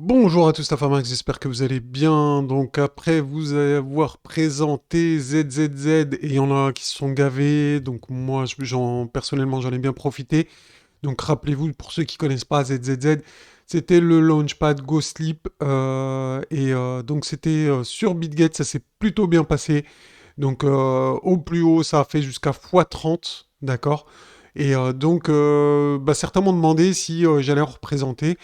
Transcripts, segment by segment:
Bonjour à tous, la Max, j'espère que vous allez bien. Donc après vous avoir présenté ZZZ, et il y en a qui se sont gavés, donc moi personnellement j'en ai bien profité. Donc rappelez-vous, pour ceux qui connaissent pas ZZZ, c'était le Launchpad Go Sleep, donc c'était sur BitGet, ça s'est plutôt bien passé. Donc au plus haut ça a fait jusqu'à x30, d'accord. Certains m'ont demandé si j'allais en représenter.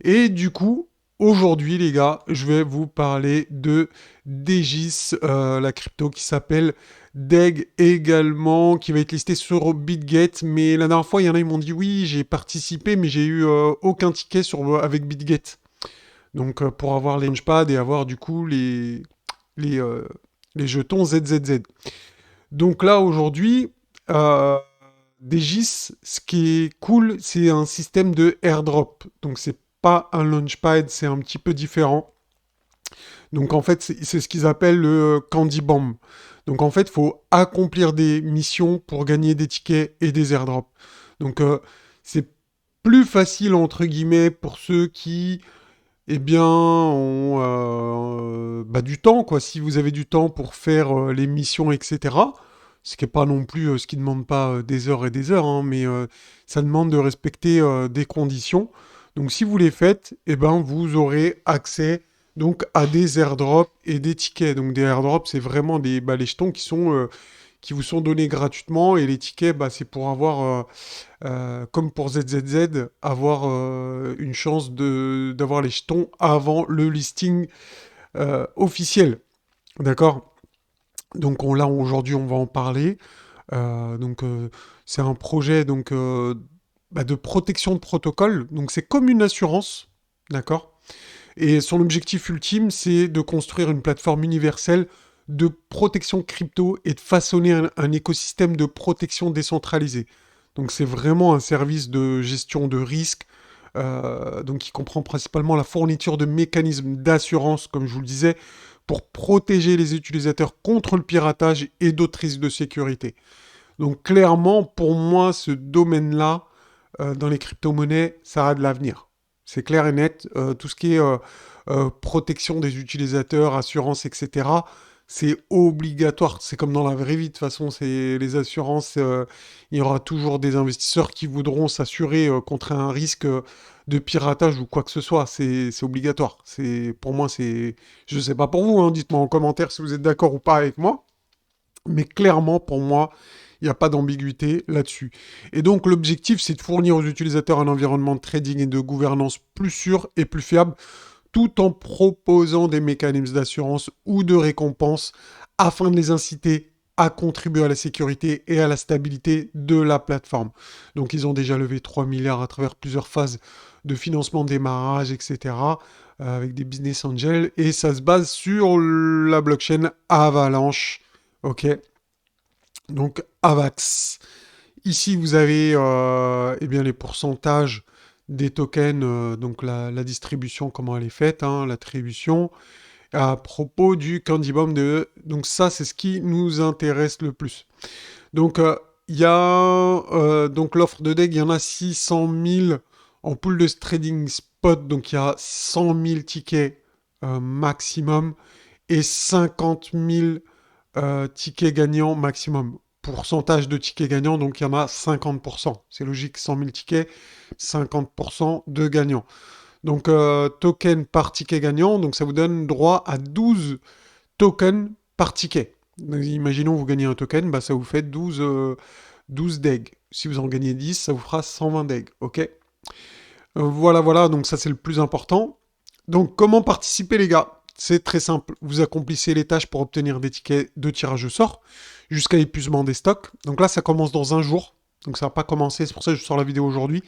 Et du coup, aujourd'hui, les gars, je vais vous parler de Degis, la crypto qui s'appelle DEG également, qui va être listée sur BitGet. Mais la dernière fois, il y en a, ils m'ont dit oui, j'ai participé, mais j'ai eu aucun ticket avec BitGet. Donc, pour avoir les launchpads et avoir du coup les, euh, les jetons ZZZ. Donc là, aujourd'hui, euh, Degis, ce qui est cool, c'est un système de airdrop. Donc c'est pas un launchpad, c'est un petit peu différent. Donc en fait, c'est ce qu'ils appellent le Candy Bomb. Donc en fait, il faut accomplir des missions pour gagner des tickets et des airdrops. Donc c'est plus facile entre guillemets pour ceux qui, eh bien, ont du temps, quoi. Si vous avez du temps pour faire les missions, etc. Ce qui est pas non plus, ce qui demande pas des heures et des heures, hein, mais ça demande de respecter des conditions. Donc si vous les faites, eh ben, vous aurez accès donc à des airdrops et des tickets. Donc des airdrops, c'est vraiment les jetons qui vous sont donnés gratuitement, et les tickets, c'est pour avoir comme pour ZZZ, avoir une chance d'avoir les jetons avant le listing officiel. D'accord. Donc là, aujourd'hui, on va en parler. C'est un projet de protection de protocole. Donc c'est comme une assurance. D'accord. Et son objectif ultime, c'est de construire une plateforme universelle de protection crypto et de façonner un écosystème de protection décentralisé. Donc c'est vraiment un service de gestion de risque, donc qui comprend principalement la fourniture de mécanismes d'assurance, comme je vous le disais, pour protéger les utilisateurs contre le piratage et d'autres risques de sécurité. Donc clairement, pour moi, ce domaine-là, dans les crypto-monnaies, ça a de l'avenir. C'est clair et net. Tout ce qui est protection des utilisateurs, assurance, etc., c'est obligatoire. C'est comme dans la vraie vie. De toute façon, c'est les assurances. Il y aura toujours des investisseurs qui voudront s'assurer contre un risque de piratage ou quoi que ce soit. C'est obligatoire. Pour moi, c'est. Je ne sais pas pour vous, hein. Dites-moi en commentaire si vous êtes d'accord ou pas avec moi. Mais clairement, pour moi, il n'y a pas d'ambiguïté là-dessus. Et donc, l'objectif, c'est de fournir aux utilisateurs un environnement de trading et de gouvernance plus sûr et plus fiable, tout en proposant des mécanismes d'assurance ou de récompense afin de les inciter à contribuer à la sécurité et à la stabilité de la plateforme. Donc, ils ont déjà levé 3 milliards à travers plusieurs phases de financement, de démarrage, etc., avec des business angels, et ça se base sur la blockchain Avalanche. Ok, donc AVAX. Ici, vous avez les pourcentages des tokens, donc la distribution, comment elle est faite, hein, l'attribution. À propos du Candy Bomb Donc ça, c'est ce qui nous intéresse le plus. Donc, il y a donc l'offre de deck, il y en a 600 000 en pool de trading spot. Donc, il y a 100 000 tickets maximum et 50 000 tickets gagnants maximum. Pourcentage de tickets gagnants, donc il y en a 50%. C'est logique, 100 000 tickets, 50% de gagnants. Donc token par ticket gagnant, donc ça vous donne droit à 12 tokens par ticket. Donc, imaginons vous gagnez un token, ça vous fait 12 DEG. Si vous en gagnez 10, ça vous fera 120 DEG. Ok. Voilà, donc ça c'est le plus important. Donc comment participer les gars? C'est très simple, vous accomplissez les tâches pour obtenir des tickets de tirage au sort jusqu'à l'épuisement des stocks. Donc là ça commence dans un jour, donc ça va pas commencer, c'est pour ça que je sors la vidéo aujourd'hui.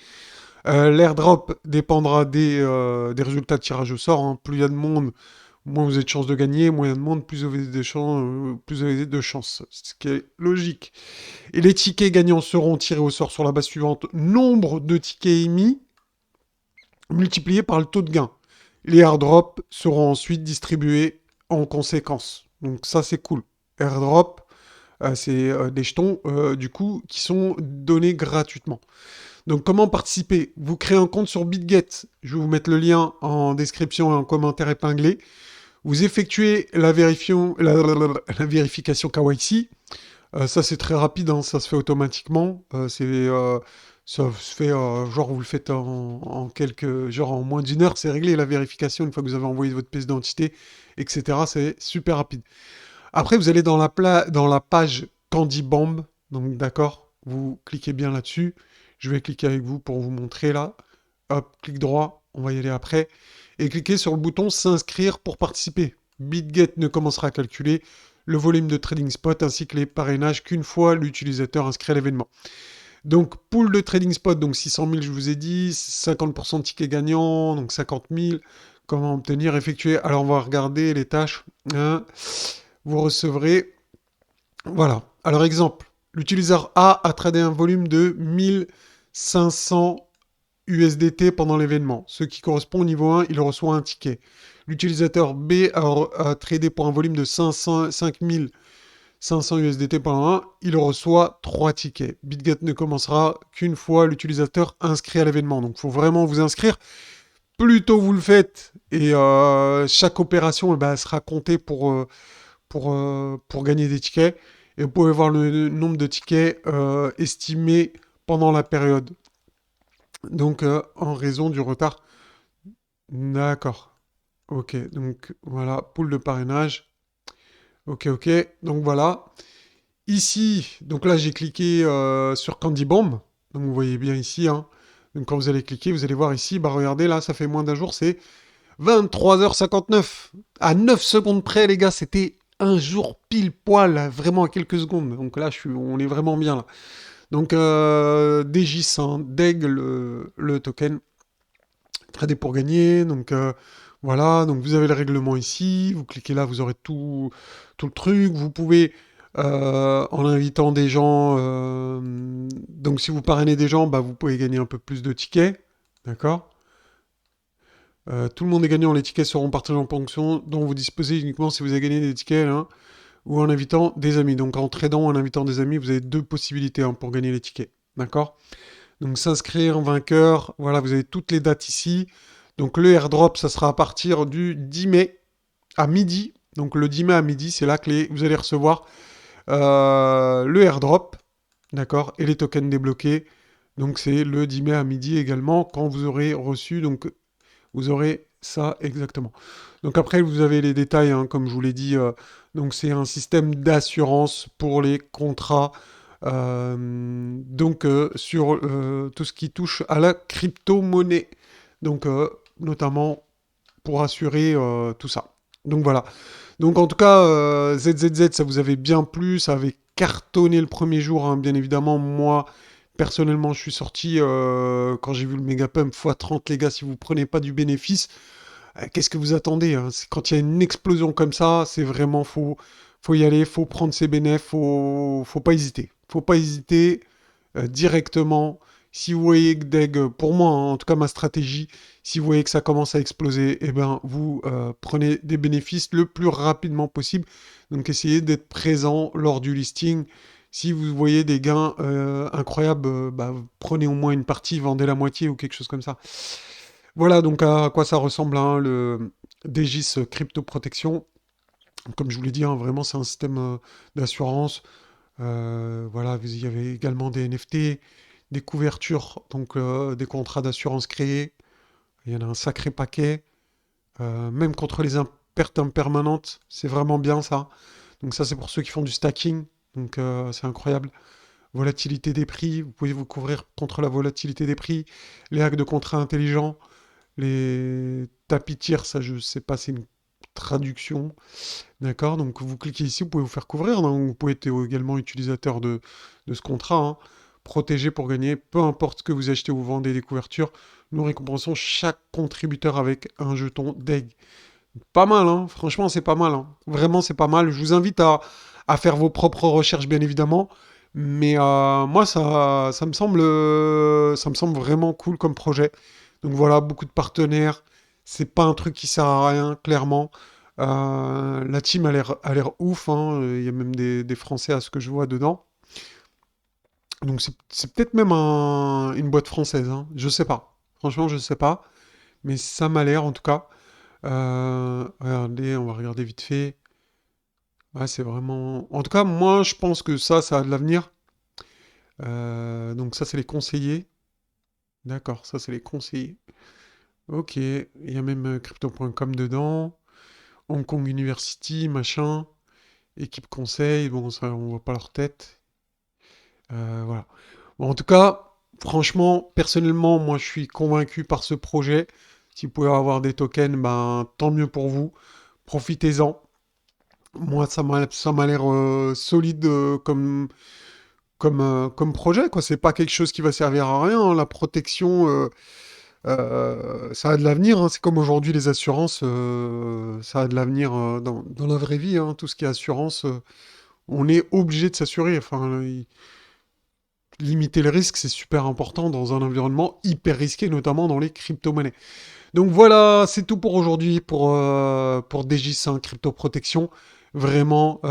L'airdrop dépendra des résultats de tirage au sort, hein. Plus il y a de monde, moins vous avez de chances de gagner, moins il y a de monde, plus vous avez de chances, ce qui est logique. Et les tickets gagnants seront tirés au sort sur la base suivante: nombre de tickets émis multiplié par le taux de gain. Les airdrops seront ensuite distribués en conséquence. Donc ça c'est cool. Airdrop, C'est des jetons, du coup, qui sont donnés gratuitement. Donc, comment participer? Vous créez un compte sur BitGet. Je vais vous mettre le lien en description et en commentaire épinglé. Vous effectuez la vérification KYC. Ça, c'est très rapide, hein, ça se fait automatiquement. Ça se fait, genre, vous le faites en quelques... Genre, en moins d'une heure, c'est réglé la vérification une fois que vous avez envoyé votre pièce d'identité, etc. C'est super rapide. Après, vous allez dans la page Candy Bomb. Donc, d'accord, vous cliquez bien là-dessus. Je vais cliquer avec vous pour vous montrer là. Hop, clic droit, on va y aller après. Et cliquez sur le bouton s'inscrire pour participer. BitGet ne commencera à calculer le volume de trading spot ainsi que les parrainages qu'une fois l'utilisateur inscrit à l'événement. Donc, pool de trading spot, donc 600 000, je vous ai dit, 50% de tickets gagnants, donc 50 000. Comment obtenir, effectuer. Alors, on va regarder les tâches. Hein. Vous recevrez. Voilà. Alors, exemple, l'utilisateur A a tradé un volume de 1500 USDT pendant l'événement. Ce qui correspond au niveau 1, il reçoit un ticket. L'utilisateur B a tradé pour un volume de 5500 USDT pendant un, il reçoit 3 tickets. BitGet ne commencera qu'une fois l'utilisateur inscrit à l'événement. Donc il faut vraiment vous inscrire. Plus tôt vous le faites, et chaque opération sera comptée pour gagner des tickets. Et vous pouvez voir le nombre de tickets estimés pendant la période. Donc, en raison du retard. D'accord. Ok, donc voilà, pool de parrainage. Ok, ok. Donc voilà. Ici, donc là, j'ai cliqué sur Candy Bomb. Donc vous voyez bien ici. Hein. Donc quand vous allez cliquer, vous allez voir ici. Bah regardez, là, ça fait moins d'un jour. C'est 23h59. À 9 secondes près, les gars, c'était un jour pile poil. Vraiment à quelques secondes. Donc là, on est vraiment bien là. Donc, DGIS, hein, DEG, le token. Trader pour gagner. Donc, voilà. Donc, vous avez le règlement ici. Vous cliquez là, vous aurez tout le truc. Vous pouvez, en invitant des gens, donc si vous parrainez des gens, bah, vous pouvez gagner un peu plus de tickets. D'accord? Tout le monde est gagnant. Les tickets seront partagés en fonction dont vous disposez uniquement si vous avez gagné des tickets. Hein, ou en invitant des amis. Donc en tradant ou en invitant des amis, vous avez deux possibilités hein, pour gagner les tickets. D'accord? Donc s'inscrire en vainqueur, voilà, vous avez toutes les dates ici. Donc le airdrop, ça sera à partir du 10 mai à midi. Donc le 10 mai à midi, c'est là que vous allez recevoir le airdrop, d'accord, et les tokens débloqués. Donc c'est le 10 mai à midi également quand vous aurez reçu, donc vous aurez ça exactement. Donc après, vous avez les détails, hein, comme je vous l'ai dit. Donc c'est un système d'assurance pour les contrats. Donc sur tout ce qui touche à la crypto-monnaie. Donc notamment pour assurer tout ça. Donc voilà. Donc en tout cas, ZZZ, ça vous avait bien plu. Ça avait cartonné le premier jour, hein, bien évidemment. Moi, personnellement, je suis sorti quand j'ai vu le Megapump x30, les gars, si vous prenez pas du bénéfice. Qu'est-ce que vous attendez hein. Quand il y a une explosion comme ça, c'est vraiment faut y aller, faut prendre ses bénéfices, faut pas hésiter. Faut pas hésiter directement. Si vous voyez que pour moi, hein, en tout cas ma stratégie, si vous voyez que ça commence à exploser, eh ben vous prenez des bénéfices le plus rapidement possible. Donc essayez d'être présent lors du listing. Si vous voyez des gains incroyables, prenez au moins une partie, vendez la moitié ou quelque chose comme ça. Voilà donc à quoi ça ressemble, hein, le DGIS Crypto Protection. Comme je vous l'ai dit, hein, vraiment c'est un système d'assurance. Voilà, il y avait également des NFT, des couvertures, donc des contrats d'assurance créés. Il y en a un sacré paquet. Même contre les pertes impermanentes, c'est vraiment bien ça. Donc ça c'est pour ceux qui font du stacking. Donc c'est incroyable. Volatilité des prix, vous pouvez vous couvrir contre la volatilité des prix. Les hacks de contrats intelligents. Les tapis tiers, ça je sais pas, c'est une traduction. D'accord, donc vous cliquez ici, vous pouvez vous faire couvrir. Donc vous pouvez être également utilisateur de ce contrat. Hein. Protégé pour gagner, peu importe ce que vous achetez ou vous vendez des couvertures. Nous récompensons chaque contributeur avec un jeton d'egg. Pas mal, hein. Franchement, c'est pas mal. Hein. Vraiment, c'est pas mal. Je vous invite à faire vos propres recherches, bien évidemment. Mais moi, ça me semble vraiment cool comme projet. Donc voilà, beaucoup de partenaires. C'est pas un truc qui sert à rien, clairement. La team a l'air ouf, hein. Il y a même des Français à ce que je vois dedans. Donc c'est peut-être même une boîte française, hein. Je sais pas. Franchement, je sais pas. Mais ça m'a l'air en tout cas. Regardez, on va regarder vite fait. Ouais, c'est vraiment. En tout cas, moi, je pense que ça a de l'avenir. Donc ça, c'est les conseillers. D'accord, ça, c'est les conseillers. Ok, il y a même crypto.com dedans. Hong Kong University, machin. Équipe conseil, bon, ça, on voit pas leur tête. Voilà. Bon, en tout cas, franchement, personnellement, moi, je suis convaincu par ce projet. Si vous pouvez avoir des tokens, ben, tant mieux pour vous. Profitez-en. Moi, ça m'a l'air solide comme projet, quoi. C'est pas quelque chose qui va servir à rien, hein. La protection, ça a de l'avenir, hein. C'est comme aujourd'hui les assurances, ça a de l'avenir dans la vraie vie, hein. Tout ce qui est assurance, on est obligé de s'assurer. Enfin, limiter le risque, c'est super important dans un environnement hyper risqué, notamment dans les crypto-monnaies. Donc voilà, c'est tout pour aujourd'hui pour DJ5 Crypto Protection. Vraiment,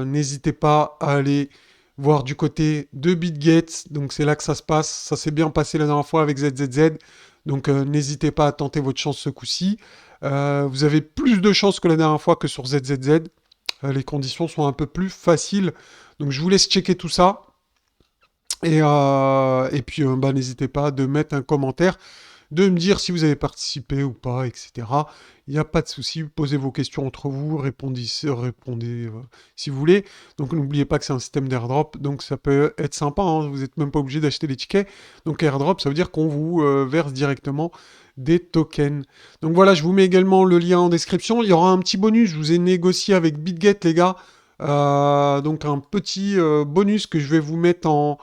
n'hésitez pas à aller voir du côté de BitGet. Donc c'est là que ça se passe. Ça s'est bien passé la dernière fois avec ZZZ. Donc n'hésitez pas à tenter votre chance ce coup-ci. Vous avez plus de chances que la dernière fois que sur ZZZ. Les conditions sont un peu plus faciles. Donc je vous laisse checker tout ça. Et puis, bah, n'hésitez pas de mettre un commentaire, de me dire si vous avez participé ou pas, etc. Il n'y a pas de souci, posez vos questions entre vous, répondez si vous voulez. Donc n'oubliez pas que c'est un système d'airdrop, donc ça peut être sympa, hein. Vous n'êtes même pas obligé d'acheter les tickets. Donc airdrop, ça veut dire qu'on vous verse directement des tokens. Donc voilà, je vous mets également le lien en description. Il y aura un petit bonus, je vous ai négocié avec BitGet, les gars. Donc un petit bonus que je vais vous mettre en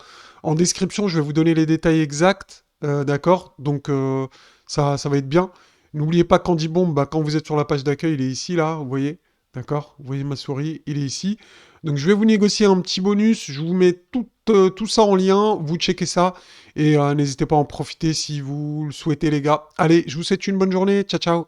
description, je vais vous donner les détails exacts, d'accord? Donc ça va être bien. N'oubliez pas qu'Andy Bomb, bah, quand vous êtes sur la page d'accueil, il est ici, là, vous voyez? D'accord? Vous voyez ma souris, il est ici. Donc je vais vous négocier un petit bonus, je vous mets tout ça en lien, vous checkez ça, et n'hésitez pas à en profiter si vous le souhaitez, les gars. Allez, je vous souhaite une bonne journée, ciao ciao!